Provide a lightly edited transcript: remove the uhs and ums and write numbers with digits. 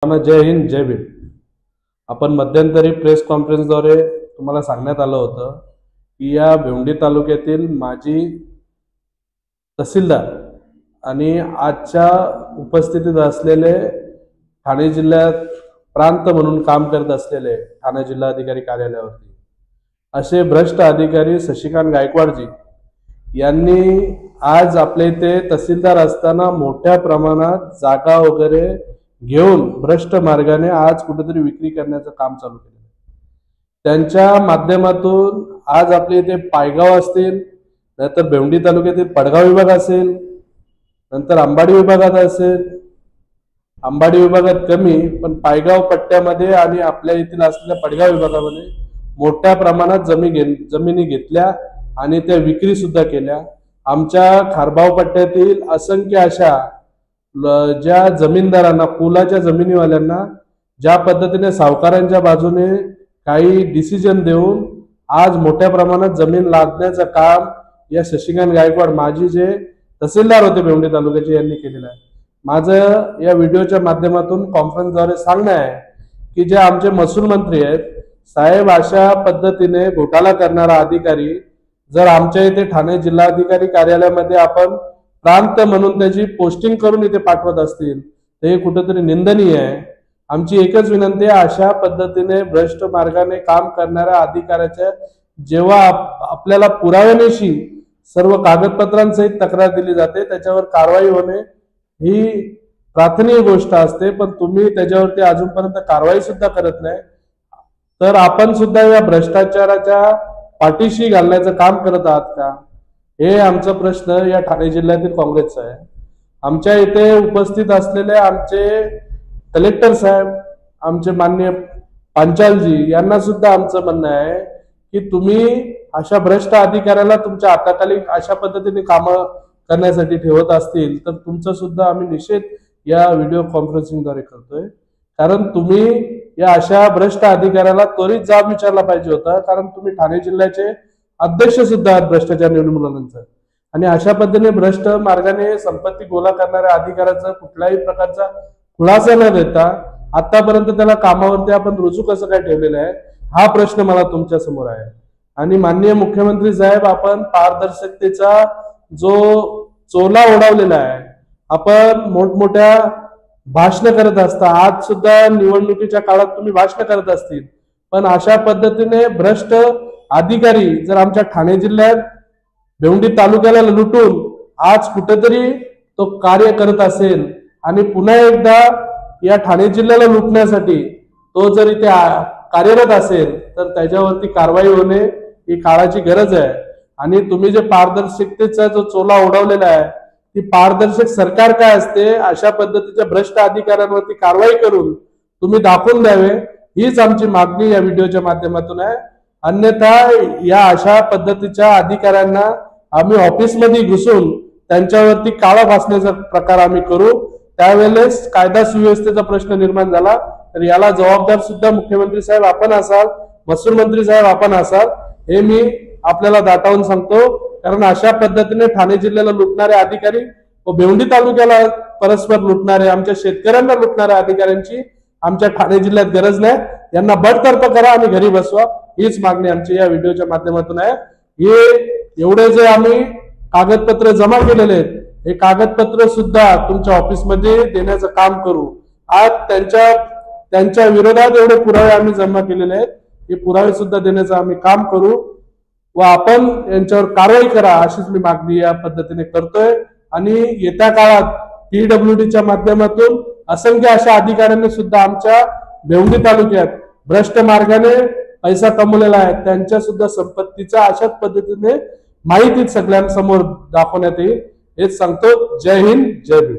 जय हिंद जय भीम। आपण मध्यंतरी प्रेस कॉन्फरन्सद्वारे तुम्हाला सांगण्यात आलं होतं की या भिवंडी तालुक्यातील माजी तहसीलदार आणि आजच्या उपस्थितीत असलेले ठाणे जिल्ह्यात प्रांत म्हणून काम करत असलेले ठाणे जिल्हाधिकारी कार्यालयावरती असे भ्रष्ट अधिकारी शशिकांत गायकवाडजी यांनी आज आपल्या इथे तहसीलदार असताना मोठ्या प्रमाणात जागा वगैरे घेऊन भ्रष्ट मार्गाने आज कुठेतरी विक्री करण्याचं काम चालू केलं। त्यांच्या माध्यमातून आज आपल्या इथे पायगाव असतील, नंतर भिवंडी तालुक्यातील पडगाव विभाग असेल, नंतर अंबाडी विभागात असेल, अंबाडी विभागात कमी पण पायगाव पट्ट्यामध्ये आणि आपल्या येथील असलेल्या पडगाव विभागामध्ये मोठ्या प्रमाणात जमिनी घेतल्या आणि त्या विक्री सुद्धा केल्या। आमच्या खारबाव पट्ट्यातील असंख्य अशा ज्या जमीनदारांना कुलाच्या जमिनीवाल्यांना ज्या पद्धतीने सावकारांच्या बाजूने काही डिसिजन देऊन आज मोठ्या प्रमाणात जमीन लादण्याचं काम या शशिकांत गायकवाड माजी जे तहसीलदार होते भिवंडी तालुक्याचे यांनी केलेलं आहे। माझं या व्हिडिओच्या माध्यमातून कॉन्फरन्सद्वारे सांगणं आहे की जे आमचे महसूल मंत्री आहेत साहेब, अशा पद्धतीने घोटाळा करणारा अधिकारी जर आमच्या इथे ठाणे जिल्हाधिकारी कार्यालयामध्ये आपण प्रांत म्हणून त्याची पोस्टिंग करून इथे पाठवत असतील तर हे कुठेतरी निंदनीय आहे। आमची एकच विनंती आहे, अशा पद्धतीने भ्रष्ट मार्गाने काम करणाऱ्या अधिकाऱ्याच्या जेव्हा आपल्याला पुराव्यानिशी सर्व कागदपत्रांसहित तक्रार दिली जाते त्याच्यावर कारवाई होणे ही प्राथमिक गोष्ट असते, पण तुम्ही त्याच्यावरती अजूनपर्यंत कारवाई सुद्धा करत नाही, तर आपण सुद्धा या भ्रष्टाचाराच्या पाठीशी घालण्याचं काम करत आहात का? हे आमचा प्रश्न या ठाणे जिल्ह्यातील काँग्रेसचा आहे। आमच्या इथे उपस्थित असलेले आमचे कलेक्टर साहेब, आमचे माननीय पांचालजी यांना सुद्धा आमचं म्हणणं आहे की तुम्ही अशा भ्रष्ट अधिकाऱ्याला तुमच्या हाताखाली अशा पद्धतीने कामं करण्यासाठी ठेवत असतील तर तुमचा सुद्धा आम्ही निषेध या व्हिडिओ कॉन्फरन्सिंगद्वारे करतोय। कारण तुम्ही या अशा भ्रष्ट अधिकाऱ्याला त्वरित जाब विचारला पाहिजे होता, कारण तुम्ही ठाणे जिल्ह्याचे अध्यक्ष सुद्धा आहेत भ्रष्टाचार निर्मूलनाचा, आणि अशा पद्धतीने भ्रष्ट मार्गाने संपत्ती गोळा करणाऱ्या अधिकाऱ्याचा कुठल्याही प्रकारचा खुलासा न देता आतापर्यंत त्याला कामावरती आपण रुजू कसं काय ठेवलेलं आहे हा प्रश्न मला तुमच्या समोर आहे। आणि माननीय मुख्यमंत्री साहेब, आपण पारदर्शकतेचा जो चोला ओढवलेला आहे, आपण मोठमोठ्या भाषण करत असता, आज सुद्धा निवडणुकीच्या काळात तुम्ही भाषण करत असतील, पण अशा पद्धतीने भ्रष्ट अधिकारी जर आमच्या ठाणे जिल्ह्यात भिवंडी तालुक्याला लुटून आज कुठेतरी तो कार्य करत असेल आणि पुन्हा एकदा या ठाणे जिल्ह्याला लुटण्यासाठी तो जर इथे कार्यरत असेल तर त्याच्यावरती कारवाई होणे ही काळाची गरज आहे। आणि तुम्ही जे पारदर्शकतेचा जो चोला ओढवलेला आहे ती पारदर्शक सरकार काय असते अशा पद्धतीच्या भ्रष्ट अधिकाऱ्यांवरती कारवाई करून तुम्ही दाखवून द्यावे, हीच आमची मागणी या व्हिडिओच्या माध्यमातून आहे। अन्यथा या अशा पद्धतीच्या अधिकाऱ्यांना आम्ही ऑफिसमध्ये घुसून त्यांच्यावरती काळा फासण्याचा प्रकार आम्ही करू, त्यावेळेस कायदा सुव्यवस्थेचा प्रश्न निर्माण झाला तर याला जबाबदार सुद्धा मुख्यमंत्री साहेब आपण असाल, महसूल मंत्री साहेब आपण असाल, हे मी आपल्याला दाटावून सांगतो। कारण अशा पद्धतीने ठाणे जिल्ह्याला लुटणारे अधिकारी व भिवंडी तालुक्याला परस्पर लुटणारे, आमच्या शेतकऱ्यांना लुटणाऱ्या अधिकाऱ्यांची आमच्या ठाणे जिल्ह्यात गरज नाही, यांना बडतर्फ करा आणि घरी बसवा, हीच मागणी आमची या व्हिडिओच्या माध्यमातून आहे। हे एवढे जे आम्ही कागदपत्र जमा केलेले आहेत हे कागदपत्र सुद्धा तुमच्या ऑफिसमध्ये देण्याचं काम करू। आज त्यांच्या विरोधात एवढे पुरावे आम्ही जमा केलेले आहेत, हे पुरावे सुद्धा देण्याचं आम्ही काम करू व आपण यांच्यावर कारवाई करा अशीच मी मागणी या पद्धतीने करतोय। आणि येत्या काळात PWDच्या माध्यमातून असंख्य अशा अधिकाऱ्यांनी सुद्धा आमच्या भिवंडी तालुक्यात भ्रष्ट मार्गाने पैसा कमवलेला आहे, त्यांच्या सुद्धा संपत्तीचा अशाच पद्धतीने माहिती सगळ्यांसमोर दाखवण्यात येईल, हेच सांगतो। जय हिंद जय भीम।